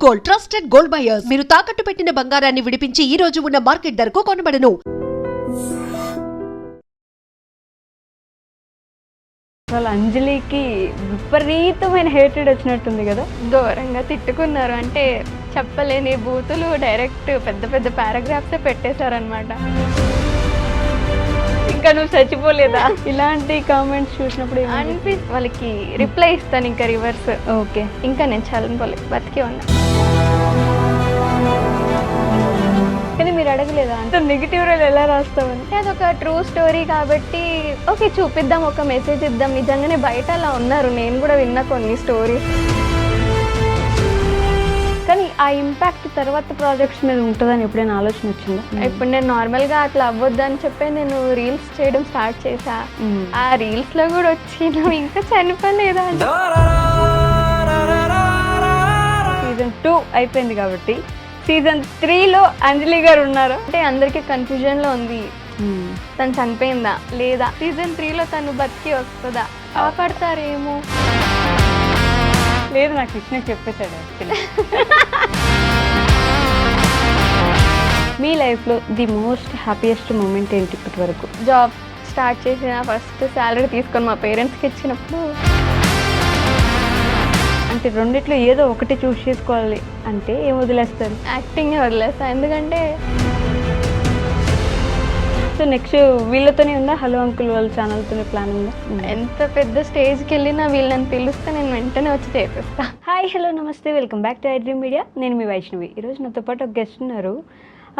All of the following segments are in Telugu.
Gold, trusted gold buyers. మీరు తాకట్టు పెట్టిన బంగారాన్ని విడిపించి ఈ రోజు ఉన్న మార్కెట్ ధరకు కొనబడను. అసలు అంజలికి విపరీతమైన హేటెడ్ వచ్చినట్టుంది కదా. ఘోరంగా తిట్టుకున్నారు. అంటే చెప్పలేని బూతులు డైరెక్ట్ పెద్ద పెద్ద పారాగ్రాఫ్సే పెట్టేశారనమాట. ఇంకా నువ్వు చచ్చిపోలేదా ఇలాంటి కామెంట్స్ చూసినప్పుడు? వాళ్ళకి రిప్లై ఇస్తాను ఇంకా రివర్స్. ఓకే, ఇంకా నేను చల్లపోలే, బతికే ఉన్నా. కానీ మీరు అడగలేదా అంత నెగిటివ్ రోల్ ఎలా రాస్తామని? అదొక ట్రూ స్టోరీ కాబట్టి ఓకే చూపిద్దాం, ఒక మెసేజ్ ఇద్దాం. నిజంగానే బయట అలా ఉన్నారు, నేను కూడా విన్నా కొన్ని స్టోరీస్. కానీ ఆ ఇంపాక్ట్ తర్వాత ప్రాజెక్ట్స్ మీద ఉంటుందని ఎప్పుడైనా ఆలోచన వచ్చిందా? ఇప్పుడు నేను నార్మల్గా అట్లా అవ్వద్దు అని చెప్పి నేను రీల్స్ చేయడం స్టార్ట్ చేశా. ఆ రీల్స్లో కూడా వచ్చి నువ్వు ఇంకా చనిపోలేదా అంటే. సీజన్ 2 అయిపోయింది కాబట్టి సీజన్ 3లో అంజలి గారు ఉన్నారు అంటే అందరికీ కన్ఫ్యూజన్లో ఉంది, తను చనిపోయిందా లేదా, సీజన్ 3లో తను బతికి వస్తుందా, కాపాడతారేమో. లేదు, నాకు కృష్ణ చెప్పేశాడు యాక్చువల్లీ. మీ లైఫ్లో ది మోస్ట్ హ్యాపీయెస్ట్ మూమెంట్ ఏంటి ఇప్పటి వరకు? జాబ్ స్టార్ట్ చేసిన ఫస్ట్ శాలరీ తీసుకొని మా పేరెంట్స్కి ఇచ్చినప్పుడు. అంటే రెండిట్లో ఏదో ఒకటి చూస్ చేసుకోవాలి అంటే ఏం వదిలేస్తారు? యాక్టింగ్ వదిలేస్తా. ఎందుకంటే సో నెక్స్ట్ వీళ్ళతోనే ఉందా హలో అంకుల్ వాళ్ళ ఛానల్తోనే ప్లాన్ ఉందా? ఎంత పెద్ద స్టేజ్కి వెళ్ళినా వీళ్ళని పిలిస్తే నేను వెంటనే వచ్చి చేపిస్తా. హాయ్, హలో, నమస్తే, welcome back to iDream media. నేను మీ వైష్ణవి. ఈరోజు నాతో పాటు ఒక గెస్ట్ ఉన్నారు.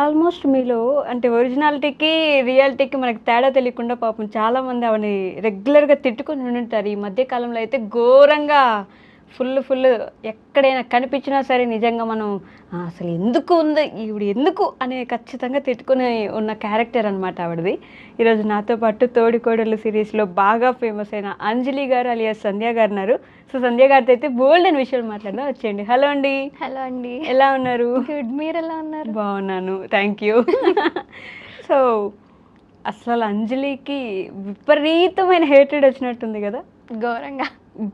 ఆల్మోస్ట్ మీలో అంటే ఒరిజినాలిటీకి రియాలిటీకి మనకు తేడా తెలియకుండా పాపం చాలామంది ఆవిడని రెగ్యులర్గా తిట్టుకొని ఉంటారు. ఈ మధ్యకాలంలో అయితే ఘోరంగా ఫుల్ ఎక్కడైనా కనిపించినా సరే నిజంగా మనం అసలు ఎందుకు ఉంది ఈవిడ ఎందుకు అనే ఖచ్చితంగా తిట్టుకుని ఉన్న క్యారెక్టర్ అనమాట ఆవిడది. ఈరోజు నాతో పాటు తోడికోడళ్ళు సిరీస్లో బాగా ఫేమస్ అయిన అంజలి గారు అలియాస్ సంధ్య గారు ఉన్నారు. సో సంధ్య గారితో అయితే బోల్డ్ అని విషయాలు మాట్లాడదాం, వచ్చేయండి. హలో అండి. హలో అండి, ఎలా ఉన్నారు? గుడ్, మీరు ఎలా ఉన్నారు? బాగున్నాను, థ్యాంక్ యూ. సో అసలు అంజలికి విపరీతమైన హేటెడ్ వచ్చినట్టుంది కదా.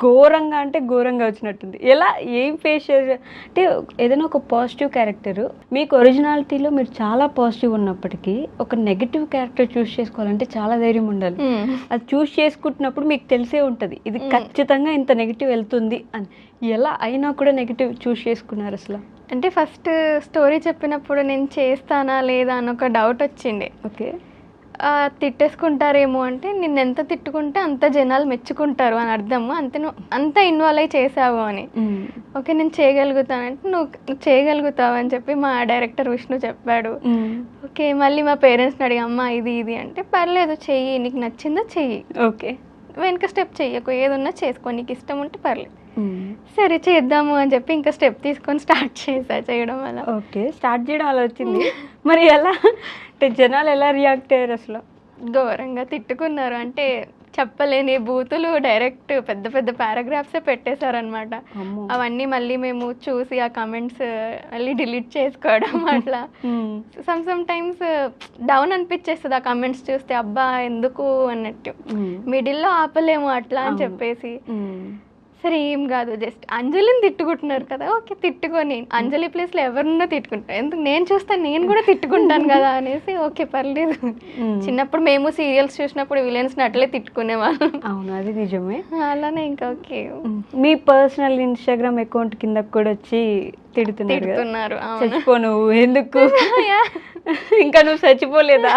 ఘోరంగా అంటే ఘోరంగా వచ్చినట్టుంది. ఎలా ఏం ఫేస్ చేసే అంటే ఏదైనా ఒక పాజిటివ్ క్యారెక్టరు మీకు ఒరిజినాలిటీలో మీరు చాలా పాజిటివ్ ఉన్నప్పటికీ ఒక నెగిటివ్ క్యారెక్టర్ చూస్ చేసుకోవాలంటే చాలా ధైర్యం ఉండాలి. అది చూస్ చేసుకుంటున్నప్పుడు మీకు తెలిసే ఉంటుంది ఇది ఖచ్చితంగా ఇంత నెగిటివ్ వెళ్తుంది అని. ఎలా అయినా కూడా నెగిటివ్ చూస్ చేసుకున్నారు అసలు? అంటే ఫస్ట్ స్టోరీ చెప్పినప్పుడు నేను చేస్తానా లేదా అని ఒక డౌట్ వచ్చింది. ఓకే, తిట్టేసుకుంటారేమో అంటే నిన్ను ఎంత తిట్టుకుంటే అంత జనాలు మెచ్చుకుంటారు అని అర్థము. అంత ఇన్వాల్వ్ అయి చేసావు అని. ఓకే నేను చేయగలుగుతానంటే నువ్వు చేయగలుగుతావు అని చెప్పి మా డైరెక్టర్ విష్ణు చెప్పాడు. ఓకే మళ్ళీ మా పేరెంట్స్ని అడిగి అమ్మ ఇది అంటే పర్లేదు చెయ్యి, నీకు నచ్చిందో చెయ్యి, ఓకే వెనక స్టెప్ చెయ్యకు, ఏదున్నా చేసుకో, నీకు ఇష్టం ఉంటే పర్లేదు. సరే చేద్దాము అని చెప్పి ఇంకా స్టెప్ తీసుకొని స్టార్ట్ చేసా చేయడం వల్ల. ఓకే, స్టార్ట్ చేయడం అలా వచ్చింది. మరి ఎలా అంటే జనాలు ఎలా రియాక్ట్ అయ్యారు అసలు? ఘోరంగా తిట్టుకున్నారు. అంటే చెప్పలేని బూతులు డైరెక్ట్ పెద్ద పెద్ద పారాగ్రాఫ్సే పెట్టేశారనమాట. అవన్నీ మళ్ళీ మేము చూసి ఆ కమెంట్స్ మళ్ళీ డిలీట్ చేసుకోవడం అట్లా. సమ్ టైమ్స్ డౌన్ అనిపించేస్తుంది ఆ కమెంట్స్ చూస్తే, అబ్బా ఎందుకు అన్నట్టు, మిడిల్లో ఆపలేము అట్లా అని చెప్పేసి. సరే ఏం కాదు, జస్ట్ అంజలిని తిట్టుకుంటున్నారు కదా, ఓకే తిట్టుకొని అంజలి ప్లేస్లో ఎవరున్నా తిట్టుకుంటాను, ఎందుకు నేను చూస్తాను నేను కూడా తిట్టుకుంటాను కదా అనేసి ఓకే పర్లేదు. చిన్నప్పుడు మేము సీరియల్స్ చూసినప్పుడు విలన్స్ని అట్లే తిట్టుకునేవాళ్ళం. అవును, అది నిజమే. అలానే ఇంకా ఓకే మీ పర్సనల్ ఇన్స్టాగ్రామ్ అకౌంట్ కింద కూడా వచ్చి తిడుతున్నారు, చచ్చిపో నువ్వు ఎందుకు, ఇంకా నువ్వు చచ్చిపోలేదా,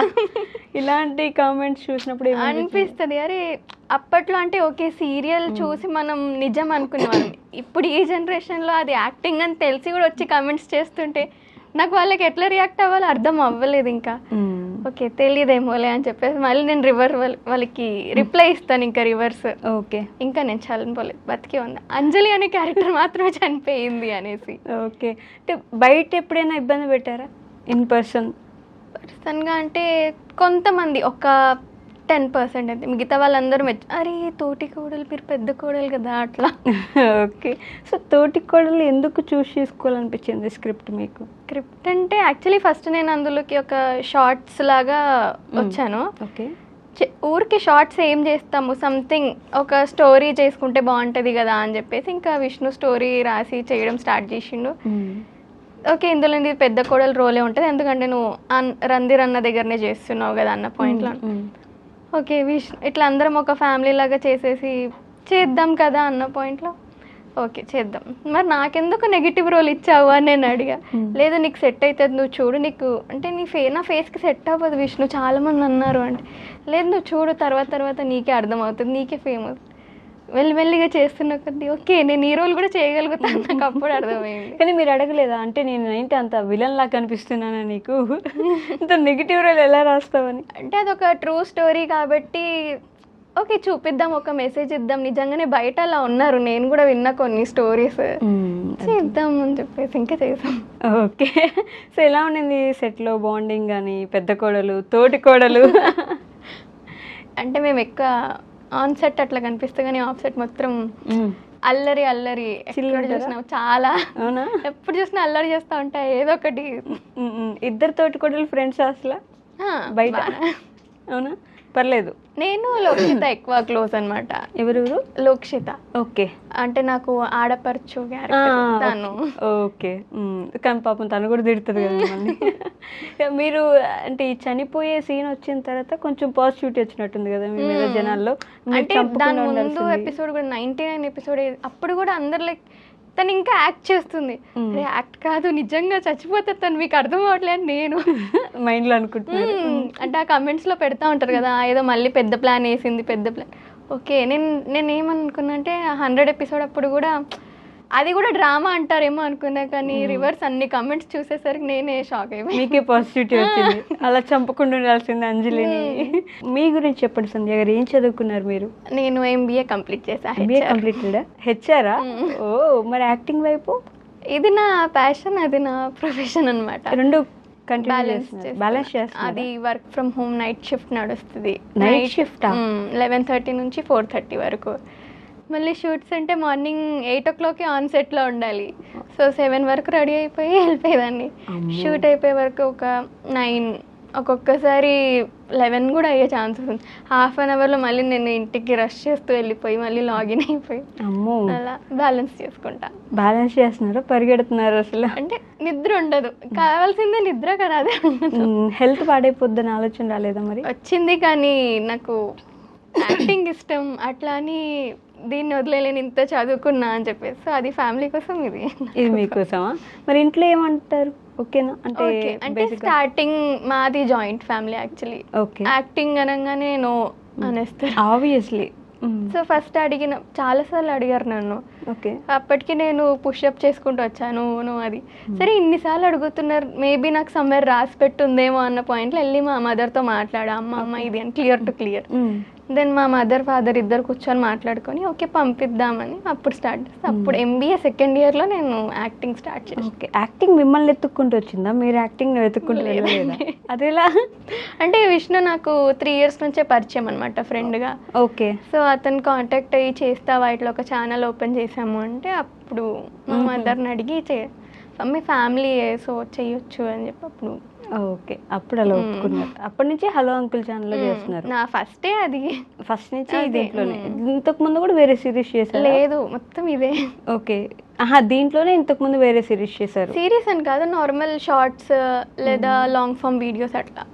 ఇలాంటి కామెంట్స్ చూసినప్పుడు అనిపిస్తుంది. అరే అప్పట్లో అంటే ఓకే సీరియల్ చూసి మనం నిజం అనుకునేవాళ్ళం. ఇప్పుడు ఈ జనరేషన్లో అది యాక్టింగ్ అని తెలిసి కూడా వచ్చి కామెంట్స్ చేస్తుంటే నాకు వాళ్ళకి ఎట్లా రియాక్ట్ అవ్వాలో అర్థం అవ్వలేదు. ఇంకా ఓకే తెలియదేమోలే అని చెప్పేసి మళ్ళీ నేను వాళ్ళకి రిప్లై ఇస్తాను ఇంకా రివర్స్. ఓకే, ఇంకా నేను చల్లపోలేదు, బతికే ఉంది, అంజలి అనే క్యారెక్టర్ మాత్రమే చనిపోయింది అనేసి. ఓకే, అంటే బయట ఎప్పుడైనా ఇబ్బంది పెట్టారా ఇన్ పర్సన్గా? అంటే కొంతమంది ఒక 10% అయితే, మిగతా వాళ్ళందరూ అరే తోటి కోడలు మీరు పెద్ద కోడలు కదా అట్లా. ఓకే, సో తోటి కోడలు ఎందుకు చూస్ చేసుకోవాలనిపించింది స్క్రిప్ట్ మీకు? స్క్రిప్ట్ అంటే యాక్చువల్లీ ఫస్ట్ నేను అందులోకి ఒక షార్ట్స్ లాగా వచ్చాను. ఓకే, ఊరికి షార్ట్స్ ఏం చేస్తాము, సంథింగ్ ఒక స్టోరీ చేసుకుంటే బాగుంటుంది కదా అని చెప్పేసి ఇంకా విష్ణు స్టోరీ రాసి చేయడం స్టార్ట్ చేసిండు. ఓకే, ఇందులో ఇది పెద్ద కోడలు రోలే ఉంటుంది, ఎందుకంటే నువ్వు రందిర్ అన్న దగ్గరనే చేస్తున్నావు కదా అన్న పాయింట్లో. ఓకే, ఇట్లా అందరం ఒక ఫ్యామిలీ లాగా చేసేసి చేద్దాం కదా అన్న పాయింట్లో ఓకే చేద్దాం. మరి నాకెందుకు నెగిటివ్ రోల్ ఇచ్చావు అని నేను అడిగా. లేదు నీకు సెట్ అవుతుంది, నువ్వు చూడు, నీకు అంటే నా ఫేస్కి సెట్ అవ్వదు విష్ణు, చాలామంది అన్నారు అంటే. లేదు నువ్వు చూడు, తర్వాత నీకే అర్థమవుతుంది, నీకే ఫేమస్. మెల్లిమెల్లిగా చేస్తున్న కొద్దీ ఓకే నేను ఈ రోల్ కూడా చేయగలుగుతాను, నాకు అప్పుడు అర్థమైంది. కానీ మీరు అడగలేదా, అంటే నేను ఏంటి అంత విలన్ లాగా కనిపిస్తున్నానా నీకు, ఇంత నెగిటివ్ రోల్ ఎలా రాస్తావని? అంటే అదొక ట్రూ స్టోరీ కాబట్టి ఓకే చూపిద్దాం, ఒక మెసేజ్ ఇద్దాం, నిజంగానే బయట అలా ఉన్నారు, నేను కూడా విన్నా కొన్ని స్టోరీస్, చేద్దాం అని చెప్పేసి ఇంకా చేసాం. ఓకే, సో ఎలా ఉండింది సెట్లో బాండింగ్ కానీ, పెద్ద కోడలు తోటి కోడలు? అంటే మేము ఎక్కువ ఆన్ సెట్ అట్లా కనిపిస్తే కానీ ఆఫ్ సెట్ మొత్తం అల్లరి ఎక్కడ చూసినా చాలా. అవునా? ఎప్పుడు చూసినా అల్లరి చేస్తూ ఉంటాయి ఏదో ఒకటి. ఇద్దరు తోటి కోడలు ఫ్రెండ్స్ అసలు బయట? అవునా, పర్లేదు. నేను లోక్షిత ఎక్కువ క్లోజ్ అనమాట. ఎవరెవరు? లోక్షిత. ఓకే, అంటే నాకు ఆడపరచు తను. ఓకే, కానీ పాపం తను కూడా తిడుతుంది కదా మిమ్మల్ని. మీరు అంటే ఈ చనిపోయే సీన్ వచ్చిన తర్వాత కొంచెం పాజిటివిటీ వచ్చినట్టుంది కదా మీ మీద జనాల్లో. అంటే దాని ముందు ఎపిసోడ్ కూడా 99 ఎపిసోడ్, అప్పుడు కూడా అందరు లైక్ తను ఇంకా యాక్ట్ చేస్తుంది, యాక్ట్ కాదు నిజంగా చచ్చిపోతే తను మీకు అర్థం అవ్వట్లేదు నేను మైండ్లో అనుకుంటున్నాను. అంటే ఆ కమెంట్స్లో పెడతా ఉంటారు కదా, ఏదో మళ్ళీ పెద్ద ప్లాన్ వేసింది, పెద్ద ప్లాన్. ఓకే, నేను ఏమనుకున్నా అంటే 100 ఎపిసోడ్ అప్పుడు కూడా అది కూడా డ్రామా అంటారేమో అనుకున్నా, కానీ రివర్స్ అన్ని కమెంట్స్ చూసేసరికి నేనే షాక్ అయిపోయి. మీకే పాజిటివిటీ వచ్చింది, అలా చంపకుండా ఉండాల్సింది అంజలిని. మీ గురించి చెప్పండి సంధ్య గారు, ఏం చదువుకున్నారు మీరు? నేను MBA కంప్లీట్ చేశాను. MBA కంప్లీటెడా? హెచ్ఆరా? ఓ, మరి యాక్టింగ్ వైపు? ఇది నా ప్యాషన్, అది నా ప్రొఫెషన్ అనమాట. రెండు బ్యాలెన్స్ చేస్తున్నారు. అది work from home night shift నడుస్తుంది. నైట్ షిఫ్ట్ 11:30 నుంచి 4:30 వరకు. మళ్ళీ షూట్స్ అంటే మార్నింగ్ 8 o'clock ఆన్ సెట్లో ఉండాలి. సో 7 వరకు రెడీ అయిపోయి వెళ్ళిపోయేదాన్ని. షూట్ అయిపోయే వరకు ఒక 9, ఒక్కొక్కసారి 11 కూడా అయ్యే ఛాన్సెస్ ఉంది. హాఫ్ అన్ అవర్లో మళ్ళీ నేను ఇంటికి రష్ చేస్తూ వెళ్ళిపోయి మళ్ళీ లాగిన్ అయిపోయి అలా బ్యాలెన్స్ చేసుకుంటా. బ్యాలెన్స్ చేస్తున్నారా, పరిగెడుతున్నారు అసలు? అంటే నిద్ర ఉండదు, కావాల్సిందే నిద్ర కదా, అదే హెల్త్ పాడైపోద్దని ఆలోచన రాలేదా మరి? వచ్చింది, కానీ నాకు యాక్టింగ్ ఇష్టం, అట్లా అని దీన్ని వదిలేలేని ఇంత చదువుకున్నా అని చెప్పేసి. సో అది ఫ్యామిలీ కోసం, ఇది మీకోసమా? మరి ఇంట్లో ఏమంటారు? ఓకేనా? అంటే స్టార్టింగ్ మాది జాయింట్ ఫ్యామిలీ యాక్చువల్లీ. యాక్టింగ్ అనగానే నో అనేస్తారు ఆబ్వియస్లీ. సో ఫస్ట్ చాలాసార్లు అడిగారు నన్ను. ఓకే, అప్పటికి నేను పుషప్ చేసుకుంటూ వచ్చాను అది. సరే ఇన్నిసార్లు అడుగుతున్నారు, మేబీ నాకు సమ్వేర్ రాసి పెట్టుందేమో అన్న పాయింట్లో వెళ్ళి మా మదర్తో మాట్లాడా, అమ్మ ఇది అని క్లియర్ టు క్లియర్. దెన్ మా మదర్ ఫాదర్ ఇద్దరు కూర్చొని మాట్లాడుకొని ఓకే పంపిద్దామని అప్పుడు స్టార్ట్ చేస్తే, అప్పుడు MBA సెకండ్ ఇయర్లో నేను యాక్టింగ్ స్టార్ట్ చేసాను. ఓకే, యాక్టింగ్ మిమ్మల్ని వెతుక్కుంటూ వచ్చిందా, మీరు యాక్టింగ్ వెతుక్కుంటూ వెళ్ళలేదా? అదేలా? అంటే విష్ణు నాకు 3 years నుంచే పరిచయం అనమాట, ఫ్రెండ్గా. ఓకే, సో అతను కాంటాక్ట్ అయ్యి చేస్తావా ఇట్లా ఒక ఛానల్ ఓపెన్ చేసాము అంటే, అప్పుడు మా మదర్ని అడిగి మీ ఫ్యామిలీ సో చేయొచ్చు అని చెప్పి అప్పుడు. ఓకే, అప్పుడు అలా ఒప్పుకున్నారు. అప్పటి నుంచి హలో అంకుల్ ఛానల్లో చేస్తున్నారు? నా ఫస్టే అది, ఫస్ట్ నుంచి దీంట్లోనే. ఇంతకు ముందు కూడా వేరే సిరీస్ చేశారు? లేదు, మొత్తం ఇదే. ఓకే, దీంట్లోనే ఇంతకు ముందు వేరే సిరీస్ చేశారు? సిరీస్ అని కాదు, నార్మల్ షార్ట్స్ లేదా లాంగ్ ఫామ్ వీడియోస్ అట్లా.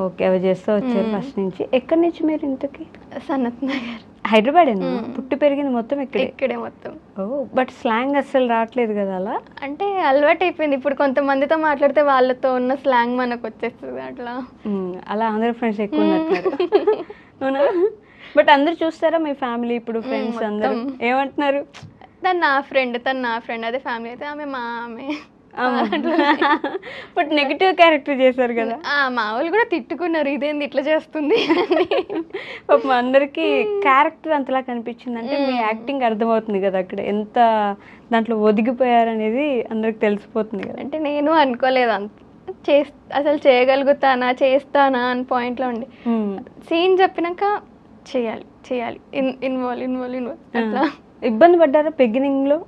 ఓకే, అవి చేస్తూ వచ్చారు ఫస్ట్ నుంచి. ఎక్కడి నుంచి మీరు ఇంతకి? సనత్ నగర్. హైదరాబాదేనా? పుట్టి పెరిగింది మొత్తం ఇక్కడే మొత్తం. ఓ, బట్ స్లాంగ్ అస్సలు రావట్లేదు కదా అలా? అంటే అలవాటు అయిపోయింది, ఇప్పుడు కొంతమందితో మాట్లాడితే వాళ్ళతో ఉన్న స్లాంగ్ మనకు వచ్చేస్తుంది అట్లా. అలా అందరు ఫ్రెండ్స్ ఎక్కువ ఉన్నారు అవునా? బట్ అందరు చూస్తారా మీ ఫ్యామిలీ, ఇప్పుడు ఫ్రెండ్స్ అందరూ ఏమంటున్నారు? తను నా ఫ్రెండ్, అదే ఫ్యామిలీ అయితే ఆమె మా ఆమె. బట్ నెగిటివ్ క్యారెక్టర్ చేశారు కదా, మా వాళ్ళు కూడా తిట్టుకున్నారు, ఇదేంది ఇట్లా చేస్తుంది. పాపం అందరికి క్యారెక్టర్ అంతలా కనిపించింది అంటే మీ యాక్టింగ్ అర్థమవుతుంది కదా, అక్కడ ఎంత దాంట్లో ఒదిగిపోయారనేది అందరికి తెలిసిపోతుంది కదా. అంటే నేను అనుకోలేదు అసలు చేస్తానా అని పాయింట్లో ఉండి, సీన్ చెప్పినాక చేయాలి ఇన్వాల్వ్ అట్లా. ఇబ్బంది పడ్డారా బిగినింగ్ లో?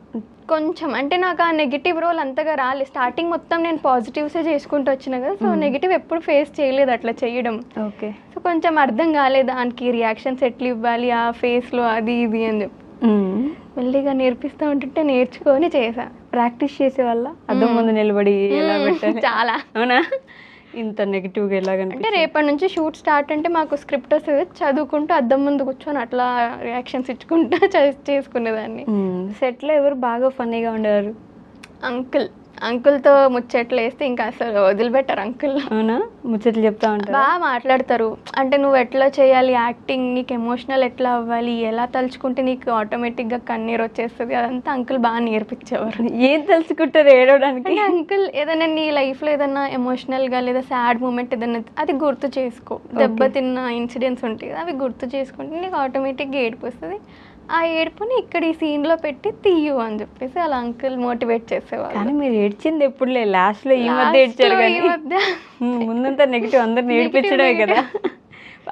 కొంచెం అంటే నాకు ఆ నెగిటివ్ రోల్ అంతగా రాలేదు. స్టార్టింగ్ మొత్తం నేను పాజిటివ్సే చేసుకుంటూ వచ్చిన కదా, సో నెగిటివ్ ఎప్పుడు ఫేస్ చేయలేదు అట్లా చేయడం. ఓకే. సో కొంచెం అర్థం కాలేదు దానికి రియాక్షన్స్ ఎట్లా ఇవ్వాలి ఆ ఫేస్లో, అది ఇది అని చెప్పి మెల్లిగా నేర్పిస్తూ ఉంటుంటే నేర్చుకొని చేసా. ప్రాక్టీస్ చేసే వల్ల అద్దం ముందు నిలబడి ఎలా పెట్టాలి? చాలా. అవునా? ఇంత నెగిటివ్గా ఎలాగంటే అంటే రేపటి నుంచి షూట్ స్టార్ట్ అంటే మాకు స్క్రిప్ట్ వస్తుంది, చదువుకుంటూ అద్దం ముందు కూర్చొని అట్లా రియాక్షన్స్ ఇచ్చుకుంటూ చేసుకునేదాన్ని. సెట్లో ఎవరు బాగా ఫన్నీగా ఉండేవారు? అంకుల్తో ముచ్చట్లు వేస్తే ఇంకా అసలు వదిలిపెట్టారు అంకుల్. అవునా? ముచ్చట్లు చెప్తా ఉంటారు, బాగా మాట్లాడతారు. అంటే నువ్వు ఎట్లా చేయాలి యాక్టింగ్, నీకు ఎమోషనల్ ఎట్లా అవ్వాలి, ఎలా తలుచుకుంటే నీకు ఆటోమేటిక్గా కన్నీరు వచ్చేస్తుంది, అదంతా అంకుల్ బాగా నేర్పించేవారు. ఏం తలుచుకుంటారు ఏడవడానికి? అంకుల్ ఏదైనా నీ లైఫ్లో ఏదైనా ఎమోషనల్గా లేదా సాడ్ మూమెంట్ ఏదైనా అది గుర్తు చేసుకో, దెబ్బతిన్న ఇన్సిడెంట్స్ ఉంటాయి అవి గుర్తు చేసుకుంటే నీకు ఆటోమేటిక్గా ఏడుపు వస్తుంది, ఆ ఏడుపుని ఇక్కడ ఈ సీన్లో పెట్టి తీయు అని చెప్పేసి అలా అంకుల్ మోటివేట్ చేసేవాళ్ళు. కానీ మీరు ఏడ్చింది ఎప్పుడులే, లాస్ట్లో ఈ మధ్య ఏడ్చారు కానీ ముందంతా నెగిటివ్ అందరిని ఏడిపించడమే కదా.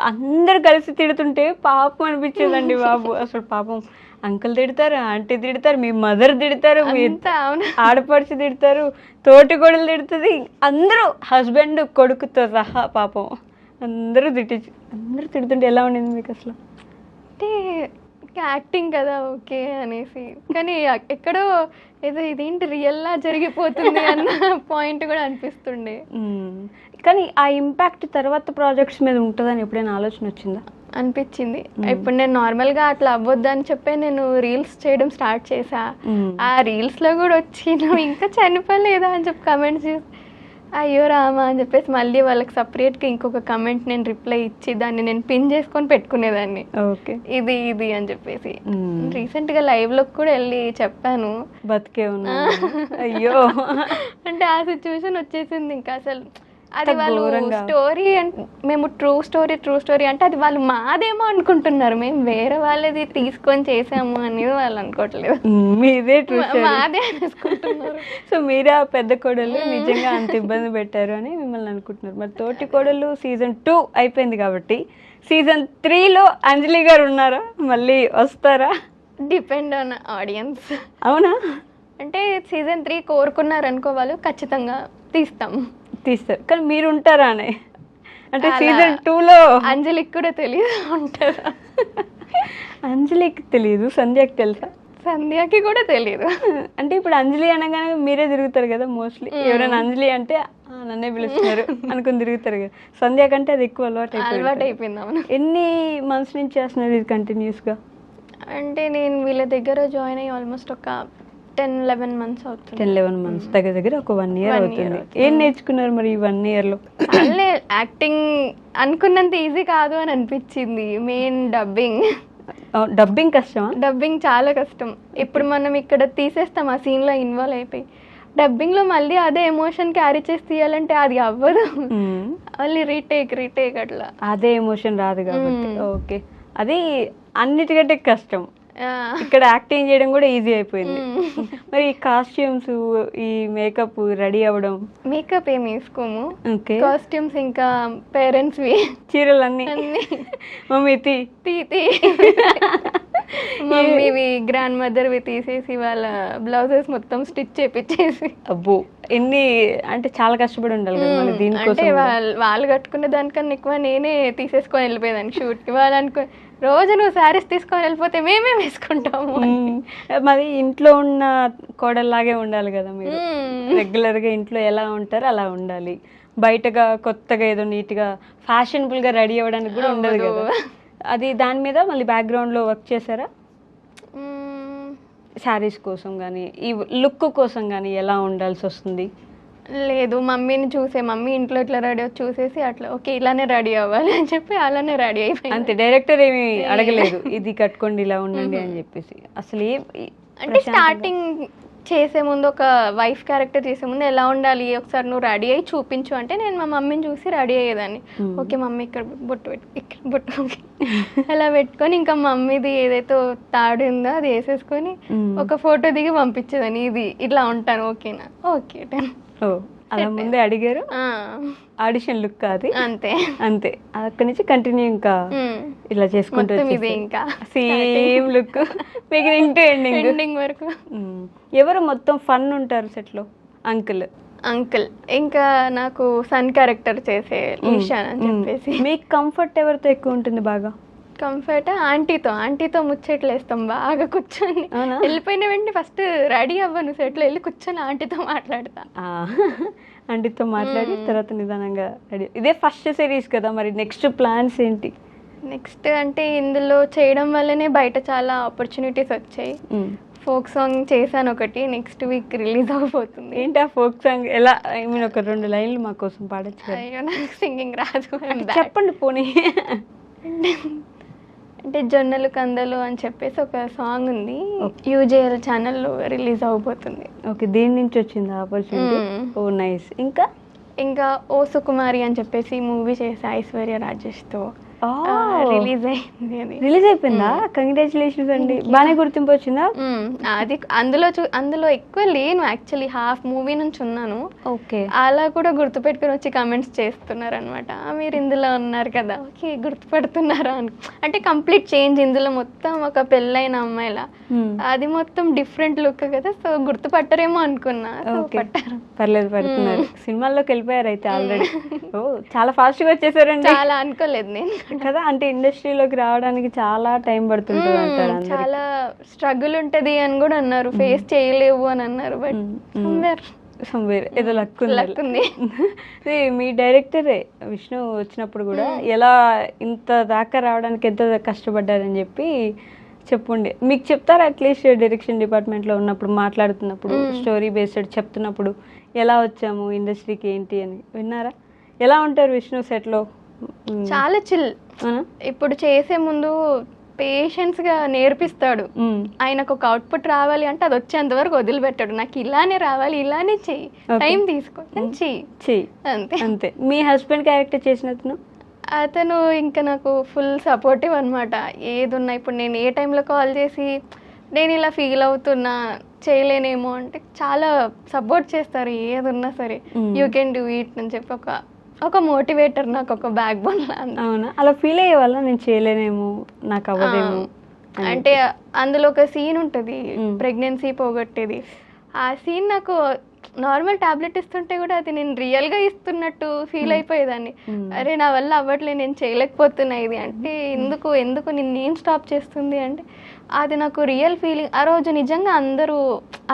అందరు కలిసి తిడుతుంటే పాపం అనిపించేదండి బాబు. అసలు పాపం అంకుల్ తిడతారు, ఆంటీ తిడతారు, మీ మదర్ తిడతారు, మీ ఆడపడుచు తిడతారు, తోటి కొడులు తిడుతుంది, అందరూ హస్బెండ్ కొడుకుతో సహా పాపం అందరూ తిడుతుంటే ఎలా ఉండింది మీకు అసలు? అంటే యాక్టింగ్ కదా ఓకే అనేసి, కానీ ఎక్కడో ఏదో ఇదేంటి రియల్లా జరిగిపోతుంది అన్న పాయింట్ కూడా అనిపిస్తుండే. కానీ ఆ ఇంపాక్ట్ తర్వాత ప్రాజెక్ట్స్ మీద ఉంటుందని ఎప్పుడైనా ఆలోచన వచ్చిందా? అనిపించింది. ఇప్పుడు నేను నార్మల్గా అట్లా అవ్వద్దని చెప్పి నేను రీల్స్ చేయడం స్టార్ట్ చేసా. ఆ రీల్స్లో కూడా వచ్చి నువ్వు ఇంకా చనిపోలేదా అని చెప్పి కమెంట్స్ చేసి అయ్యో రామా అని చెప్పేసి మళ్ళీ వాళ్ళకి సపరేట్గా ఇంకొక కమెంట్ నేను రిప్లై ఇచ్చి దాన్ని నేను పిన్ చేసుకొని పెట్టుకునేదాన్ని. ఓకే, ఇది అని చెప్పేసి రీసెంట్గా లైవ్లో కూడా వెళ్ళి చెప్పాను బతికే ఉన్నా అయ్యో అంటే ఆ సిచ్యువేషన్ వచ్చేసింది. ఇంకా అసలు అది వాళ్ళు స్టోరీ అంటే మేము ట్రూ స్టోరీ అంటే అది వాళ్ళు మాదేమో అనుకుంటున్నారు, మేము వేరే వాళ్ళది తీసుకొని చేసాము అనేది వాళ్ళు అనుకోవట్లేదు, మీదే ట్రూ మాదే అనుకుంటున్నారు. సో మీరే ఆ పెద్ద కోడలు నిజంగా అంత ఇబ్బంది పెట్టారు అని మిమ్మల్ని అనుకుంటున్నారు. మరి తోటి కోడలు సీజన్ 2 అయిపోయింది కాబట్టి సీజన్ 3లో అంజలి గారు ఉన్నారా, మళ్ళీ వస్తారా? Depend on audience. అవునా? అంటే సీజన్ 3 కోరుకున్నారు అనుకో వాళ్ళు ఖచ్చితంగా తీస్తారు. కానీ మీరు ఉంటారా అని? అంటే సీజన్ 2లో అంజలికి కూడా తెలియదు ఉంటారా? అంజలికి తెలియదు, సంధ్యకి తెలుసా? సంధ్యకి కూడా తెలియదు. అంటే ఇప్పుడు అంజలి అనగానే మీరే తిరుగుతారు కదా మోస్ట్లీ, ఎవరైనా అంజలి అంటే నన్నే పిలుస్తున్నారు అనుకుని తిరుగుతారు కదా. సంధ్య కంటే అది ఎక్కువ అలవాటు అయిపోయింది. అవును. ఎన్ని మంత్స్ నుంచి చేస్తున్నారు ఇది కంటిన్యూస్గా? అంటే నేను వీళ్ళ దగ్గర జాయిన్ అయ్యి ఆల్మోస్ట్ ఒక 10-11 months అవుతుంది. 10-11 months దగ్గర ఒక 1 year అవుతుంది. ఏం నేర్చుకున్నారు మరి ఈ 1 yearలో? అల్లే యాక్టింగ్ అనుకున్నంత ఈజీ కాదు అని అనిపించింది. మెయిన్ డబ్బింగ్ కష్టమా? డబ్బింగ్ చాలా కష్టం. ఇప్పుడు మనం ఇక్కడ తీసేస్తాం ఆ సీన్లో ఇన్వాల్వ్ అయిపోయి, డబ్బింగ్లో మళ్ళీ అదే ఎమోషన్ క్యారీ చేసి తీయాలంటే అది అవ్వదు, మళ్ళీ రీటేక్ అట్లా అదే ఎమోషన్ రాదు కాబట్టి. ఓకే, అది అన్నిటికంటే కష్టం. ఇక్కడ యాక్టింగ్ చేయడం కూడా ఈజీ అయిపోయింది. మరి కాస్ట్యూమ్స్, ఈ మేకప్, రెడీ అవ్వడం? మేకప్ ఏమి వేసుకోము, కాస్ట్యూమ్స్ ఇంకా పేరెంట్స్వి చీరలన్నీ మమ్మీ మమ్మీవి గ్రాండ్ మదర్వి తీసేసి వాళ్ళ బ్లౌజెస్ మొత్తం స్టిచ్ చేపించేసి. అబ్బో, ఎన్ని అంటే చాలా కష్టపడి ఉండాలి కదా మరి దీనికోసం. అంటే వాళ్ళు కట్టుకునే దానికన్నా ఎక్కువ నేనే తీసేసుకొని వెళ్ళిపోయేదాన్ని షూట్కి. వాళ్ళు అనుకో రోజు నువ్వు శారీస్ తీసుకొని వెళ్ళిపోతే మేమే వేసుకుంటాము. మరి ఇంట్లో ఉన్న కోడల్లాగే ఉండాలి కదా మీరు, రెగ్యులర్గా ఇంట్లో ఎలా ఉంటారో అలా ఉండాలి. బయటగా కొత్తగా ఏదో నీట్గా ఫ్యాషనబుల్గా రెడీ అవ్వడానికి కూడా ఉండదు కదా. అది దాని మీద మళ్ళీ బ్యాక్గ్రౌండ్లో వర్క్ చేశారా? శారీస్ కోసం కానీ ఈ లుక్ కోసం కానీ ఎలా ఉండాల్సి వస్తుంది? లేదు, మమ్మీని చూసే, మమ్మీ ఇంట్లో ఇట్లా రెడీ చూసేసి అట్లా ఓకే ఇలానే రెడీ అవ్వాలి అని చెప్పి అలానే రెడీ అయిపోయింది. అంతే, డైరెక్టర్ ఏమి అడగలేదు ఇది కట్టుకోండి ఇలా ఉండండి అని చెప్పేసి? అసలు అంటే స్టార్టింగ్ చేసే ముందు ఒక వైఫ్ క్యారెక్టర్ చేసే ముందు ఎలా ఉండాలి ఒకసారి నువ్వు రెడీ అయ్యి చూపించు అంటే నేను మా మమ్మీని చూసి రెడీ అయ్యేదాన్ని. ఓకే మమ్మీ ఇక్కడ బొట్టు ఇక్కడ బొట్టు అలా పెట్టుకొని ఇంకా మమ్మీది ఏదైతే తాడు ఉందో అది వేసేసుకొని ఒక ఫోటో దిగి పంపించేదాన్ని, ఇది ఇట్లా ఉంటాను ఓకేనా, ఓకే అలా ముందే అడిగారు, ఆడిషన్ లుక్ అది అంతే అంతే. అక్కడి నుంచి కంటిన్యూ ఇంకా ఇలా చేసుకుంటూ మొత్తం ఇదే ఇంకా same look beginning to ending ending వరకు. ఎవరు మొత్తం ఫన్ ఉంటారు సెట్లో? అంకుల్ ఇంకా నాకు సన్ క్యారెక్టర్ చేసే ఈశాన్ అని చెప్పేసి. మీకు కంఫర్ట్ ఎవరితో ఎక్కువ ఉంటుంది బాగా? కంఫర్ట్ ఆంటీతో ముచ్చట్లు వేస్తాం బాగా కూర్చొని. వెళ్ళిపోయిన వెంటనే ఫస్ట్ రెడీ అవ్వను, సెట్లో వెళ్ళి కూర్చొని ఆంటీతో మాట్లాడతా. ఆంటీతో మాట్లాడి తర్వాత నిదానంగా రెడీ. ఇదే ఫస్ట్ సిరీస్ కదా, మరి నెక్స్ట్ ప్లాన్స్ ఏంటి? నెక్స్ట్ అంటే ఇందులో చేయడం వల్లనే బయట చాలా ఆపర్చునిటీస్ వచ్చాయి. ఫోక్ సాంగ్ చేశాను ఒకటి, నెక్స్ట్ వీక్ రిలీజ్ అవబోతుంది. ఏంటి ఆ ఫోక్ సాంగ్? ఎలా, ఐ మీన్ ఒక 2 లైన్లు మా కోసం పాడచ్చు? అయ్యో నాకు సింగింగ్ రాదు. చెప్పండి పోనీ. అంటే జొన్నలు కందలు అని చెప్పేసి ఒక సాంగ్ ఉంది, యూజేఎల్ ఛానల్లో రిలీజ్ అవబోతుంది. ఓకే, దీని నుంచి వచ్చింది ఆపర్చునిటీ. ఓ నైస్. ఇంకా ఓ సుకుమారి అని చెప్పేసి మూవీ చేసా ఐశ్వర్య రాజేష్తో. రిలీజ్ అయిపోయిందా? కంగ్రాచులేషన్స్ అండి. బాగానే గుర్తింపు వచ్చిందా? అది అందులో ఎక్కువ లేను యాక్చువల్లీ, హాఫ్ మూవీ నుంచి ఉన్నాను. ఓకే, అలా కూడా గుర్తుపెట్టుకుని వచ్చి కామెంట్స్ చేస్తున్నారు అనమాట, మీరు ఇందులో ఉన్నారు కదా, ఓకే గుర్తుపడుతున్నారా అని. అంటే కంప్లీట్ చేంజ్ ఇందులో, మొత్తం ఒక పెళ్ళైన అమ్మాయిలా, అది మొత్తం డిఫరెంట్ లుక్ కదా, సో గుర్తుపట్టరేమో అనుకున్నా. పట్టారు, పర్లేదు పడుతున్నారు. సినిమాల్లోకి వెళ్ళిపోయారు అయితే ఆల్రెడీ. ఓ చాలా ఫాస్ట్ గా వచ్చేసారండి. చాలా అనుకోలేదు నేను కదా, అంటే ఇండస్ట్రీలోకి రావడానికి చాలా టైం పడుతుంటుంది అంటారు. చాలా స్ట్రగుల్ ఉంటది అని కూడా అన్నారు, ఫేస్ చేయలేవు అని అన్నారు. బట్ సమ్వేర్ ఏదో లక్ ఉంది. మీ డైరెక్టరే విష్ణు వచ్చినప్పుడు కూడా ఎలా ఇంత దాకా రావడానికి ఎంత కష్టపడ్డారని చెప్పి చెప్పండి. మీకు చెప్తారా అట్లీస్ట్ డైరెక్షన్ డిపార్ట్మెంట్లో ఉన్నప్పుడు, మాట్లాడుతున్నప్పుడు, స్టోరీ బేస్డ్ చెప్తున్నప్పుడు ఎలా వచ్చాము ఇండస్ట్రీకి ఏంటి అని విన్నారా? ఎలా ఉంటారు విష్ణు సెట్లో? చాలా చిల్. ఇప్పుడు చేసే ముందు పేషెన్స్ గా నేర్పిస్తాడు. ఆయనకు ఒక అవుట్పుట్ రావాలి అంటే అది వచ్చేంత వరకు వదిలిపెట్టాడు. నాకు ఇలానే రావాలి, ఇలానే చెయ్యి, టైం తీసుకో చెయ్యి, అంతే. మీ హస్బెండ్ క్యారెక్టర్ చేసిన అతను ఇంకా నాకు ఫుల్ సపోర్టివ్ అనమాట. ఏదున్నా ఇప్పుడు నేను ఏ టైంలో కాల్ చేసి నేను ఇలా ఫీల్ అవుతున్నా, చేయలేనేమో అంటే చాలా సపోర్ట్ చేస్తారు. ఏదున్నా సరే యూ కెన్ డూ ఇట్ అని చెప్పి ఒక మోటివేటర్, నాకు ఒక బ్యాక్ బోన్. అవునా, అలా ఫీల్ అయ్యే వల్ల నేను చేయలేనేమో, నాకు అవ్వదేమో అంటే. అందులో ఒక సీన్ ఉంటుంది ప్రెగ్నెన్సీ పోగొట్టేది. ఆ సీన్ నాకు నార్మల్ టాబ్లెట్ ఇస్తుంటే కూడా అది నేను రియల్గా ఇస్తున్నట్టు ఫీల్ అయిపోయేదాన్ని. అరే నా వల్ల అవ్వట్లేదు, నేను చేయలేకపోతున్నా ఇది అంటే, ఎందుకు నిన్నేం స్టాప్ చేస్తుంది అంటే అది నాకు రియల్ ఫీలింగ్. ఆ రోజు నిజంగా అందరూ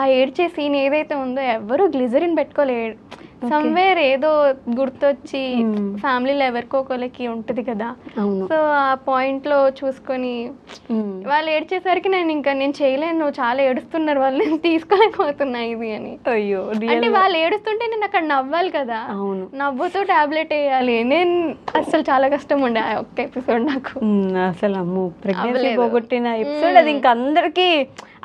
ఆ ఏడ్చే సీన్ ఏదైతే ఉందో ఎవరు గ్లిజరిన్ పెట్టుకోలేడు. సమ్వేర్ ఏదో గుర్తొచ్చి ఫ్యామిలీలో ఎవరికో ఒకరికి ఉంటుంది కదా, సో ఆ పాయింట్ లో చూసుకొని వాళ్ళు ఏడ్చేసరికి నేను చేయలేను, నువ్వు చాలా ఏడుస్తున్నారు వాళ్ళు, నేను తీసుకోలేకపోతున్నా ఇది అని. అయ్యో, అంటే వాళ్ళు ఏడుస్తుంటే నేను అక్కడ నవ్వాలి కదా, నవ్వుతూ టాబ్లెట్ వేయాలి. నేను అసలు చాలా కష్టం ఉండే ఆ ఒక్క ఎపిసోడ్ నాకు. అసలు అమ్ము ప్రెగ్నెన్సీ పోగొట్టిన ఎపిసోడ్ అది ఇంకా అందరికి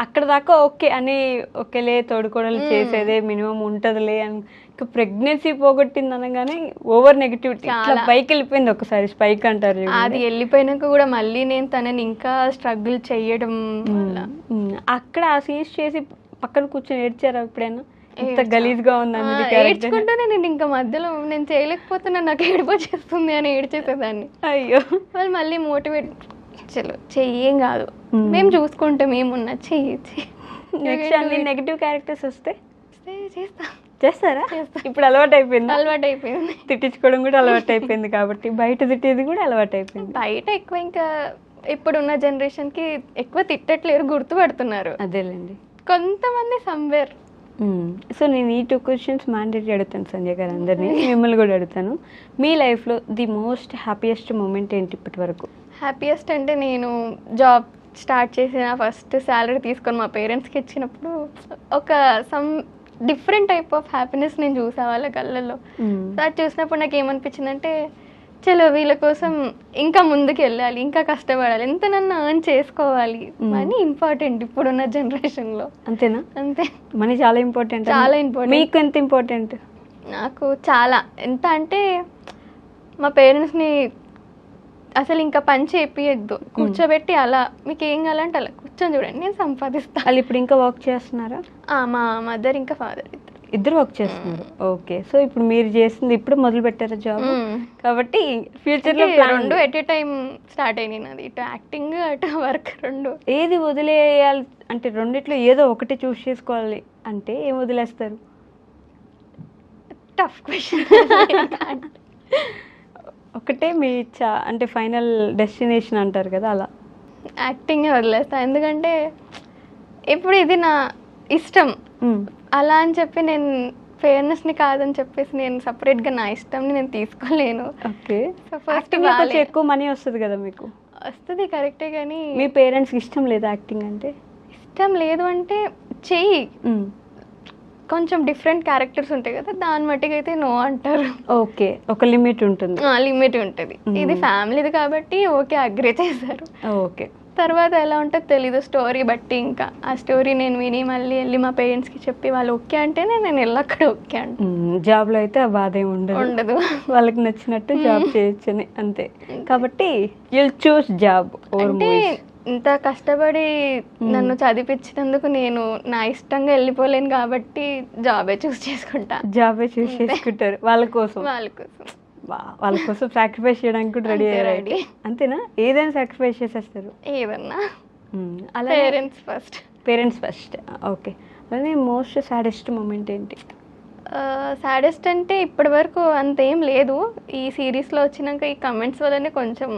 అక్కడ దాకా ఓకే అని, ఒకేలే తోడుకోడలు చేసేదే మినిమం ఉంటదిలే అని. ప్రెగ్నెన్సీ పోగొట్టింది అనగానే ఓవర్ నెగిటివిటీ పైకి వెళ్ళిపోయింది ఒకసారి, స్పైక్ అంటారు. అది వెళ్ళిపోయినాక కూడా మళ్ళీ నేను తనని ఇంకా స్ట్రగుల్ చేయడం. అక్కడ ఆ సీన్స్ చేసి పక్కన కూర్చొని ఏడ్చారా ఎప్పుడైనా? ఎంత గలీజ్ గా ఉంది ఏడ్చుకుంటూనే నేను ఇంకా మధ్యలో నేను చేయలేకపోతున్నా, నాకు ఏడుపు చేస్తుంది అని ఏడ్చేసేదాన్ని. అయ్యో, వాళ్ళు మళ్ళీ మోటివేట్, చలో చెయ్యేం కాదు, మేము చూసుకుంటాం, ఏమున్నా చెయ్యి. నెక్స్ట్ అన్ని నెగిటివ్ క్యారెక్టర్స్ వస్తే చేస్తారా? ఇప్పుడు అలవాటు అయిపోయింది. తిట్టించుకోవడం కూడా అలవాటు అయిపోయింది కాబట్టి బయట తిట్టేది కూడా అలవాటు అయిపోయింది. బయట ఎక్కువ ఇంకా ఇప్పుడున్న జనరేషన్ కి ఎక్కువ తిట్టట్లేరు, గుర్తుపడుతున్నారు. అదేలేండి, కొంతమంది సమ్వేర్. సో నేను ఈ 2 క్వశ్చన్స్ మ్యాండేటరీ అడుగుతాను సంజయ్ గారు అందరినీ, మిమ్మల్ని కూడా అడుగుతాను. మీ లైఫ్లో ది మోస్ట్ హ్యాపీయెస్ట్ మూమెంట్ ఏంటి ఇప్పటి వరకు? హ్యాపీయెస్ట్ అంటే నేను జాబ్ స్టార్ట్ చేసిన ఫస్ట్ శాలరీ తీసుకొని మా పేరెంట్స్కి ఇచ్చినప్పుడు ఒక డిఫరెంట్ టైప్ ఆఫ్ హ్యాపీనెస్ నేను చూసా వాళ్ళ కళ్ళల్లో. అది చూసినప్పుడు నాకు ఏమనిపించిందంటే, చలో వీళ్ళ కోసం ఇంకా ముందుకు వెళ్ళాలి, ఇంకా కష్టపడాలి, ఎంత నన్ను ఎర్న్ చేసుకోవాలి. మనీ ఇంపార్టెంట్ ఇప్పుడున్న జనరేషన్ లో. అంతేనా? అంతే, మనీ చాలా ఇంపార్టెంట్. చాలా ఇంపార్టెంట్. మీకు ఎంత ఇంపార్టెంట్? నాకు చాలా. ఎంత అంటే మా పేరెంట్స్ని అసలు ఇంకా పని చేపియద్దు, కూర్చోబెట్టి అలా మీకు ఏం కావాలంటే అలా కూర్చొని చూడండి, నేను సంపాదిస్తాను. వాళ్ళు ఇప్పుడు ఇంకా వర్క్ చేస్తున్నారా? మా మదర్ ఇంకా ఫాదర్ ఇద్దరు వర్క్ చేస్తున్నారు. ఓకే, సో ఇప్పుడు మీరు చేసింది ఇప్పుడు మొదలు పెట్టారా జాబ్? కాబట్టి ఫ్యూచర్లో రెండు ఎట్ ఏ టైం స్టార్ట్ అయినాయి నాది, ఇటు యాక్టింగ్ అటు వర్క్ రెండు. ఏది వదిలేయాలి అంటే రెండిట్లో ఏదో ఒకటి చూస్ చేసుకోవాలి అంటే ఏం వదిలేస్తారు? Tough question. ఒకటే మీ ఇచ్చా అంటే ఫైనల్ డెస్టినేషన్ అంటారు కదా, అలా యాక్టింగే వదిలేస్తా, ఎందుకంటే ఇప్పుడు ఇది నా ఇష్టం. అలా అని చెప్పి నేను ఫేర్నెస్ని కాదని చెప్పేసి నేను సపరేట్గా నా ఇష్టంని నేను తీసుకోలేను. ఓకే, సో ఫస్ట్ కొంచెం ఎక్కువ మనీ వస్తుంది కదా మీకు? వస్తుంది కరెక్టే, కానీ మీ పేరెంట్స్కి ఇష్టం లేదా యాక్టింగ్ అంటే? ఇష్టం లేదు అంటే చెయ్యి, కొంచెం డిఫరెంట్ క్యారెక్టర్స్ ఉంటాయి కదా, దాన్ని మట్టికి అయితే నో అంటారు. ఓకే, ఒక లిమిట్ ఉంటుంది. లిమిట్ ఉంటుంది. ఇది ఫ్యామిలీది కాబట్టి ఓకే అగ్రీ చేశారు. ఓకే, తర్వాత ఎలా ఉంటుందో తెలీదు, స్టోరీ బట్టి. ఇంకా ఆ స్టోరీ నేను విని మళ్ళీ వెళ్ళి మా పేరెంట్స్కి చెప్పి వాళ్ళు ఓకే అంటేనే నేను వెళ్ళి అక్కడ ఓకే అంటే. జాబ్లో అయితే ఆ బాధ ఏమి ఉండదు, వాళ్ళకి నచ్చినట్టు జాబ్ చేయొచ్చని అంతే. కాబట్టి యుల్ చూస్ జాబ్ ఓవర్ మూవీస్. ఇంత కష్టపడి నన్ను చదివించినందుకు నేను నా ఇష్టంగా వెళ్ళిపోలేను కాబట్టి జాబే చూస్ చేసుకుంటారు వాళ్ళ కోసం. వాళ్ళ కోసం సాక్రిఫైస్ చేయడానికి కూడా రెడీ రెడీ అంతేనా? ఏదైనా సాక్రిఫైస్ చేసేస్తారు ఏదన్నా. అలా పేరెంట్స్ ఫస్ట్. ఓకే, అలానే మోస్ట్ సాడెస్ట్ మూమెంట్ ఏంటి? సాడెస్ట్ అంటే ఇప్పటి వరకు అంతేం లేదు, ఈ సిరీస్లో వచ్చినాక ఈ కమెంట్స్ వల్లనే కొంచెం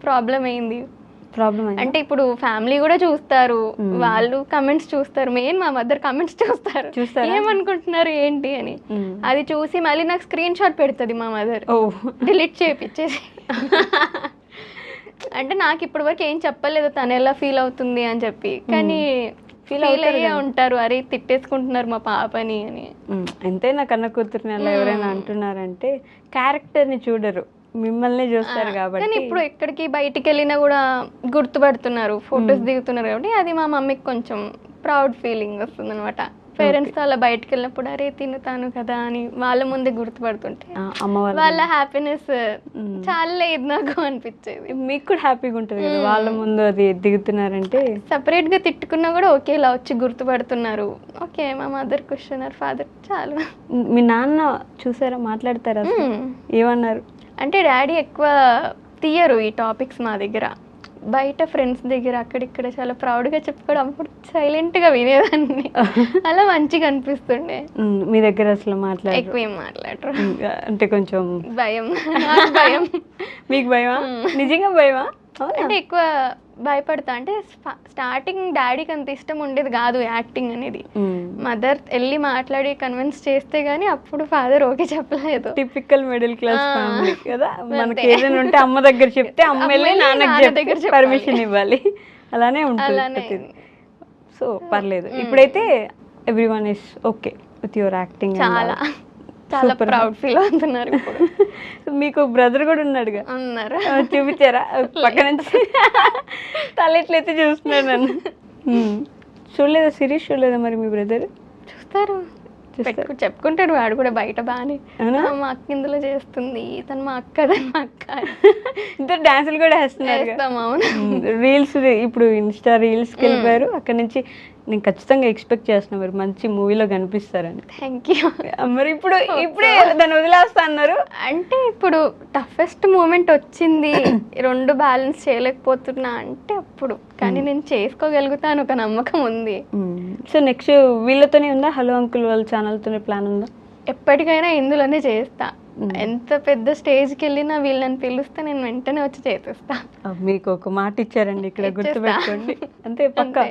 ప్రాబ్లం అయింది. అంటే ఇప్పుడు ఫ్యామిలీ కూడా చూస్తారు, వాళ్ళు కమెంట్స్ చూస్తారు, మెయిన్ మా మదర్ కమెంట్స్ చూస్తారు, ఏమనుకుంటున్నారు ఏంటి అని. అది చూసి మళ్ళీ నాకు స్క్రీన్ షాట్ పెడుతుంది మా మదర్, డిలీట్ చేయించేసి. అంటే నాకు ఇప్పటి వరకు ఏం చెప్పలేదు తను ఎలా ఫీల్ అవుతుంది అని చెప్పి, కానీ ఫీల్ అయ్యే ఉంటారు, అరే తిట్టేసుకుంటున్నారు మా పాపని అని. ఎంతైనా కన్న కూతురుని అలా ఎవరైనా అంటున్నారంటే క్యారెక్టర్ని చూడరు, మిమ్మల్ని చూస్తారు కాబట్టి. కానీ ఇప్పుడు ఎక్కడికి బయటికి వెళ్ళినా కూడా గుర్తుపడుతున్నారు, ఫొటోస్ దిగుతున్నారు కాబట్టి అది మా మమ్మీకి కొంచెం ప్రౌడ్ ఫీలింగ్ వస్తుంది అనమాట. పేరెంట్స్ అలా బయటకు వెళ్ళినప్పుడు అరే తినుతాను కదా అని వాళ్ళ ముందే గుర్తుపడుతుంటే వాళ్ళ హ్యాపీనెస్ చాలా లేదు నాకు అనిపించేది. మీకు కూడా హ్యాపీగా ఉంటుంది కదా వాళ్ళ ముందు అది దిగుతున్నారంటే. సపరేట్ గా తిట్టుకున్నా కూడా ఓకే ఇలా వచ్చి గుర్తుపడుతున్నారు, ఓకే మా మదర్ క్వశ్చనర్ ఫాదర్ చాలు. మీ నాన్న చూసారా, మాట్లాడతారా, ఏమన్నారు? అంటే డాడీ ఎక్కువ తీయరు ఈ టాపిక్స్ మా దగ్గర, బయట ఫ్రెండ్స్ దగ్గర అక్కడిక్కడ చాలా ప్రౌడ్గా చెప్పుకోవడం, అప్పుడు సైలెంట్గా వినేదాన్ని, అలా మంచిగా అనిపిస్తుండే. మీ దగ్గర అసలు ఎక్కువ ఏం మాట్లాడరు అంటే కొంచెం భయం. మీకు భయమా? నిజంగా భయమా? అంటే ఎక్కువ భయపడతా, అంటే స్టార్టింగ్ డాడీకి అంత ఇష్టం ఉండేది కాదు యాక్టింగ్ అనేది, మదర్ వెళ్ళి మాట్లాడి కన్విన్స్ చేస్తే గానీ అప్పుడు ఫాదర్ ఓకే చెప్పలేదు. టిపికల్ మిడిల్ క్లాస్ ఫ్యామిలీ కదా, మనకి ఏదైనా ఉంటే అమ్మ దగ్గర చెప్తే అమ్మ వెళ్ళి నాన్న దగ్గర పర్మిషన్ ఇవ్వాలి, అలానే ఉంటుంది. సో పర్లేదు, ఇప్పుడైతే everyone is okay with your acting. చాలా చాలా ప్రౌడ్ ఫీల్ అవుతున్నారు. మీకు బ్రదర్ కూడా ఉన్నాడుగా, ఉన్నారు, చూపించారా? పక్క నుంచి తల ఎట్లయితే చూస్తున్నాడు నన్ను. చూడలేదా సిరీస్? చూడలేదా మరి మీ బ్రదర్? చూస్తారు, చెప్పుకుంటాడు వాడు కూడా బయట బాగానే, మా అక్క ఇందులో చేస్తుంది, తను మా అక్క, తను మా అక్క. ఇద్దరు డాన్సులు కూడా వేస్తున్నారు. రీల్స్ ఇప్పుడు ఇన్స్టా రీల్స్కి వెళ్ళిపోయారు, అక్కడ నుంచి నేను ఖచ్చితంగా ఎక్స్పెక్ట్ చేస్తున్నా మరి మంచి మూవీలో కనిపిస్తారని. Thank you. మరి ఇప్పుడే దాన్ని వదిలేస్తా అన్నారు అంటే ఇప్పుడు టఫెస్ట్ మూమెంట్ వచ్చింది, రెండు బ్యాలెన్స్ చేయలేకపోతున్నా అంటే అప్పుడు, కానీ నేను చేసుకోగలుగుతాను ఒక నమ్మకం ఉంది. సో నెక్స్ట్ వీళ్ళతోనే ఉందా, హలో అంకుల్ వాళ్ళ ఛానల్తోనే ప్లాన్ ఉందా? ఎప్పటికైనా ఇందులోనే చేస్తా, ఎంత పెద్ద స్టేజ్కి వెళ్ళినా వీళ్ళని పిలిస్తే నేను వెంటనే వచ్చి చేసేస్తా. మీకు ఒక మాట ఇచ్చారండి ఇక్కడ, గుర్తుపెట్టుకోండి. అంతే పక్కా.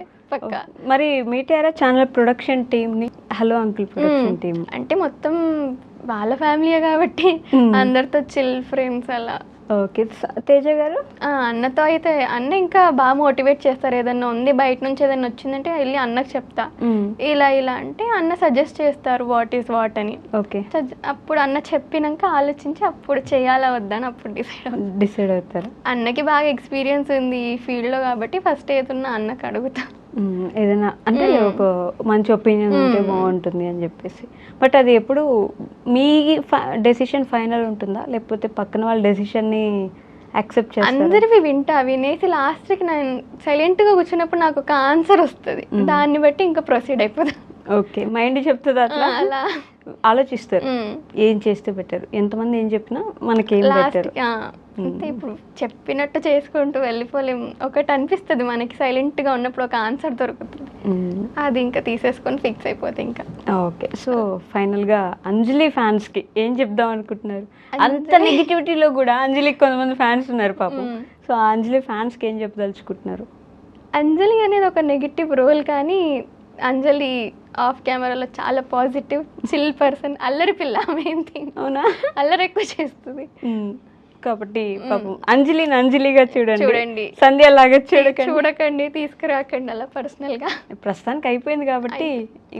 మరి మీటారా ఛానల్ ప్రొడక్షన్ టీమ్ ని, హలో అంకుల్ ప్రొడక్షన్ టీమ్? అంటే మొత్తం వాళ్ళ ఫ్యామిలీ కాబట్టి అందరితో చిల్ ఫ్రేమ్స్ అలా. ఓకే, తేజ గారు? అన్నతో అయితే అన్న ఇంకా బాగా మోటివేట్ చేస్తారు, ఏదన్నా ఉంది బయట నుంచి ఏదన్నా వచ్చిందంటే వెళ్ళి అన్నకు చెప్తా ఇలా ఇలా అంటే అన్న సజెస్ట్ చేస్తారు వాట్ ఈస్ వాట్ అని. ఓకే, అప్పుడు అన్న చెప్పినాక ఆలోచించి అప్పుడు చేయాలా వద్దని అప్పుడు డిసైడ్ అవుతారు. అన్నకి బాగా ఎక్స్పీరియన్స్ ఉంది ఈ ఫీల్డ్ లో కాబట్టి ఫస్ట్ ఏదున్నా అన్నకు అడుగుతా, ఏదైనా అంటే ఒక మంచి ఒపీనియన్ ఉంటే బాగుంటుంది అని చెప్పేసి. బట్ అది ఎప్పుడు మీ డెసిషన్ ఫైనల్ ఉంటుందా, లేకపోతే పక్కన వాళ్ళ డెసిషన్ని యాక్సెప్ట్ చేస్తారా? అందరివి వినేసి లాస్ట్కి నేను సైలెంట్గా కూర్చున్నప్పుడు నాకు ఒక ఆన్సర్ వస్తుంది, దాన్ని బట్టి ఇంకా ప్రొసీడ్ అయిపోతుంది. ఓకే, మైండ్ చెప్తుంది అట్లా అలా ఆలోచిస్తారు ఏం చేస్తే బెటర్, ఎంతమంది ఏం చెప్పినా మనకేం బెటర్. అంటే ఇప్పుడు చెప్పినట్టు చేసుకుంటూ వెళ్ళిపోలేము. ఒకటి అనిపిస్తుంది మనకి సైలెంట్ గా ఉన్నప్పుడు ఒక ఆన్సర్ దొరుకుతుంది, అది ఇంకా తీసేసుకొని ఫిక్స్ అయిపోతే ఇంకా. ఓకే, సో ఫైనల్ గా అంజలి ఫ్యాన్స్ కి ఏం చెప్దాం అనుకుంటున్నారు? అంత నెగిటివిటీలో కూడా అంజలికి కొంతమంది ఫ్యాన్స్ ఉన్నారు పాపం. సో ఆ అంజలి ఫ్యాన్స్ కి ఏం చెప్పదలుచుకుంటున్నారు? అంజలి అనేది ఒక నెగిటివ్ రోల్, కానీ అంజలి ఆఫ్ కెమెరాలో చాలా పాజిటివ్ చిల్ పర్సన్, అల్లరి పిల్ల. మెయిన్ థింగ్, అవునా? అల్లరి ఎక్కువ చేస్తుంది కాబట్టి పాపం అంజలిని అంజలిగా చూడండి, సంధ్య లాగా చూడకండి, తీసుకురాకండి అలా పర్సనల్ గా. ప్రస్తుతానికి అయిపోయింది కాబట్టి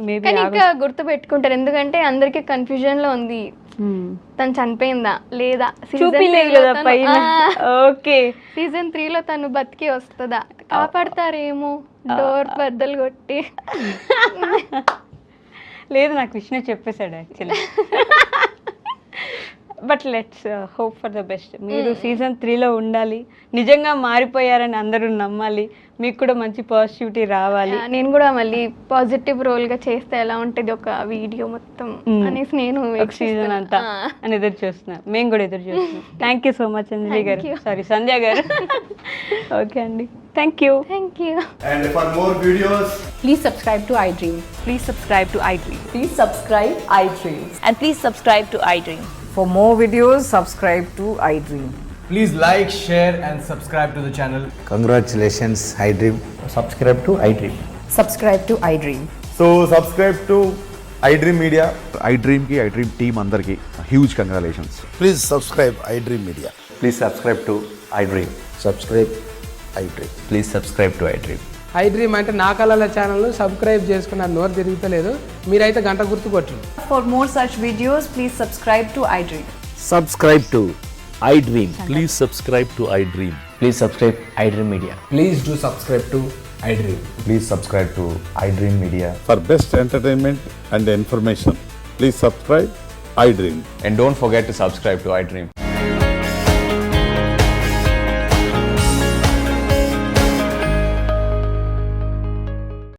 మేబీ కానీ ఇంకా గుర్తు పెట్టుకుంటారు, ఎందుకంటే అందరికి కన్ఫ్యూజన్ లో ఉంది తను చనిపోయిందా లేదా, చూపిలేదు కదా పైన. ఓకే, సీజన్ 3 లో తను బతికి వస్తుందా, కాపాడతారేమో డోర్ బద్దలు కొట్టి. లేదు, నాకు విష్ణు చెప్పేశాడు actually. But let's hope for the best. మీరు సీజన్ 3లో ఉండాలి, నిజంగా మారిపోయారని అందరూ నమ్మాలి, మీకు కూడా మంచి పాజిటివిటీ రావాలి. నేను కూడా మళ్ళీ పాజిటివ్ రోల్ గా చేస్తే ఎలా ఉంటది ఒక వీడియో మొత్తం అనేసి నేను సీజన్ అంతా అని ఎదురు చూస్తున్నాను, మేము కూడా ఎదురు చూస్తున్నాం. థ్యాంక్ యూ సో మచ్ అంజలి గారు, సారీ సంధ్య గారు. ఓకే అండి, thank you. And for more videos, Please subscribe to iDream. Please subscribe to iDream. Please subscribe iDream. and please subscribe to iDream. For more videos, subscribe to iDream. please like, share and subscribe to the channel. Congratulations, iDream. Subscribe to iDream. Subscribe to iDream. So subscribe to iDream Media. iDream ki iDream team అందరికి huge congratulations. Please subscribe iDream Media. Please subscribe to iDream. Subscribe iDream. Please subscribe to iDream. iDream అంటే నా కళల ఛానల్ సబ్స్క్రైబ్ చేసుకున్నారు, నోరు తిరుగుతలేదు, మీరైతే గంట గుర్తు కొట్టండి. For more such videos, please subscribe to iDream. Subscribe to iDream. Please subscribe to iDream. Please subscribe iDream Media. Please do subscribe to iDream. Please subscribe to iDream Media. For best entertainment and information, please subscribe iDream. And don't forget to subscribe to iDream.